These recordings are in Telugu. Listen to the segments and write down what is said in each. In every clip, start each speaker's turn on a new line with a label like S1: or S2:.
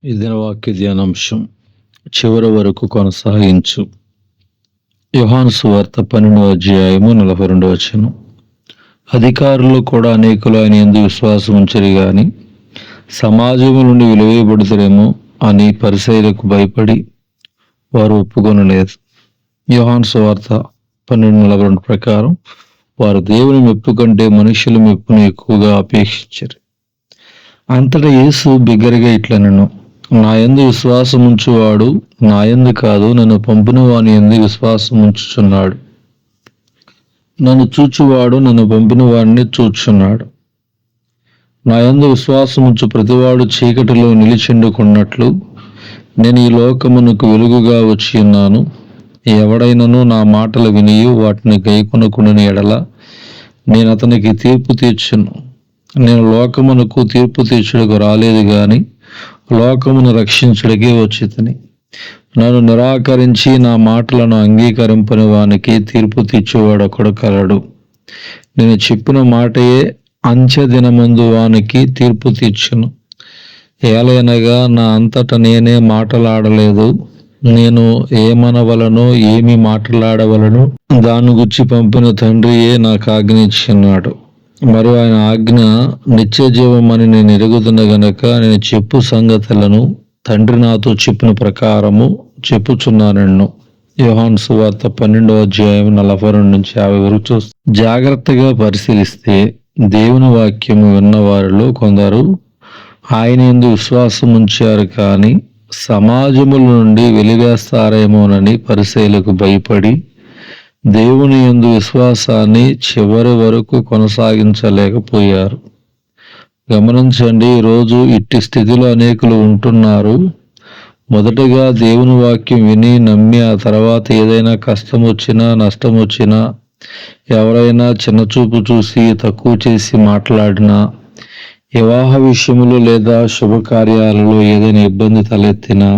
S1: ఈ దిన వాక్య ధ్యానాంశం చివరి వరకు కొనసాగించు. యోహాను సువార్త 12:42. అధికారులు కూడా అనేకులు ఆయన యందు విశ్వాసం ఉంచరు గాని సమాజం నుండి వెలివేయబడుతారేమో అని పరిసయ్యులకు భయపడి వారు ఒప్పుకొనలేదు. యోహాను సువార్త 12:42 ప్రకారం వారు దేవుని మెప్పు కంటే మనుషుల మెప్పును ఎక్కువగా అపేక్షించారు. అంతటా యేసు బిగ్గరగా ఇట్లనెను, నా యందు విశ్వాసం ఉంచువాడు నా యందు కాదు, నన్ను పంపిన వాని యందు విశ్వాసం ఉంచుచున్నాడు. నన్ను చూచువాడు నన్ను పంపిన వాడిని చూచుచున్నాడు. నా యందు విశ్వాసం ఉంచు ప్రతివాడు చీకటిలో నిలిచిండుకున్నట్లు నేను ఈ లోకమునకు వెలుగుగా వచ్చి ఉన్నాను. ఎవడైనను నా మాటలు వినియు వాటిని గైకొనకుండుని ఎడల నేను అతనికి తీర్పు తీర్చును. నేను లోకమునకు తీర్పు తీర్చుటకు రాలేదు గాని లోకమును రక్షించుటకే వచ్చితిని. నన్ను నిరాకరించి నా మాటలను అంగీకరింపని వానికి తీర్పు తీర్చువాడొకడు కలడు. నేను చెప్పిన మాటయే అంచె దినమందు వానికి తీర్పు తీర్చును. ఏలయనగా నా అంతట నేనే మాటలాడలేదు, నేను ఏమనవలనో ఏమి మాట్లాడవలనో దాని గురించి పంపిన తండ్రియే నాకు ఆజ్ఞ ఇచ్చిన్నాడు. మరియు ఆయన ఆజ్ఞ నిత్య జీవమని నేను ఎరుగుతున్న గనక నేను చెప్పు సంగతులను తండ్రి నాతో చెప్పిన ప్రకారము చెప్పుచున్నాను. యోహాను సువార్త 12:42-50 వరకు చూస్తాం. జాగ్రత్తగా పరిశీలిస్తే దేవుని వాక్యము విన్న వారిలో కొందరు ఆయన యందు విశ్వాసం ఉంచారు కానీ సమాజముల నుండి వెలివేస్తారేమోనని పరిసయ్యులకు భయపడి దేవుని యందు విశ్వాసాన్ని చివరి వరకు కొనసాగించలేకపోయారు. గమనించండి, ఈరోజు ఇట్టి స్థితిలో అనేకులు ఉంటున్నారు. మొదటగా దేవుని వాక్యం విని నమ్మి ఆ తర్వాత ఏదైనా కష్టం వచ్చినా నష్టం వచ్చినా ఎవరైనా చిన్నచూపు చూసి తక్కువ చేసి మాట్లాడినా, వివాహ విషయములు లేదా శుభకార్యాలలో ఏదైనా ఇబ్బంది తలెత్తినా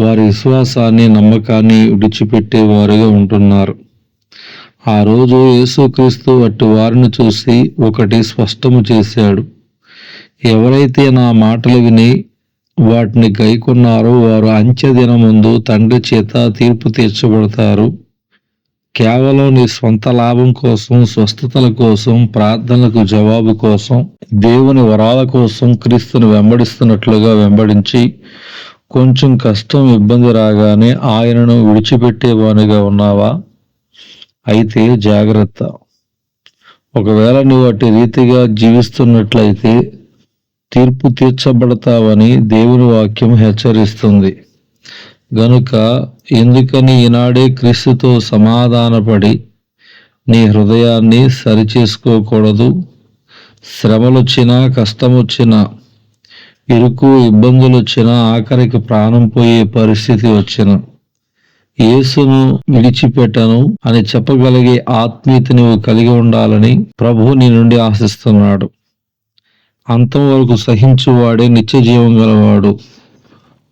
S1: వారి విశ్వాసాన్ని నమ్మకాన్ని విడిచిపెట్టేవారుగా ఉంటున్నారు. ఆ రోజు యేసుక్రీస్తు అట్టి వారిని చూసి ఒకటి స్పష్టము చేశాడు. ఎవరైతే నా మాటలు విని వాటిని గైకొన్నారో వారు అంచె దినమందు తండ్రి చేత తీర్పు తీర్చబడతారు. కేవలం నీ స్వంత లాభం కోసం, స్వస్థతల కోసం, ప్రార్థనలకు జవాబు కోసం, దేవుని వరాల కోసం క్రీస్తును వెంబడిస్తున్నట్లుగా వెంబడించి కొంచెం కష్టం ఇబ్బంది రాగానే ఆయనను విడిచిపెట్టేవానిగా ఉన్నావా? అయితే జాగ్రత్త. ఒకవేళ నువ్వు అట్టి రీతిగా జీవిస్తున్నట్లయితే తీర్పు తీర్చబడతావని దేవుని వాక్యం హెచ్చరిస్తుంది. గనుక ఎందుకని ఈనాడే క్రీస్తుతో సమాధానపడి నీ హృదయాన్ని సరిచేసుకోకూడదు? శ్రమలొచ్చినా, కష్టమొచ్చినా, ఇరుకు ఇబ్బందులు వచ్చినా, ఆఖరికి ప్రాణం పోయే పరిస్థితి వచ్చిన యేసును విడిచిపెట్టను అని చెప్పగలిగే ఆత్మీయత నువ్వు కలిగి ఉండాలని ప్రభువు నీ నుండి ఆశిస్తున్నాడు. అంతం వరకు సహించువాడే నిత్య జీవం గలవాడు.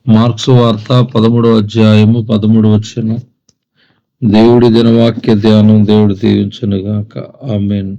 S1: మార్క్సు వార్త 13:13. దేవుడి దినవాక్య ధ్యానం దేవుడు దీవించునుగాక. ఆమేన్.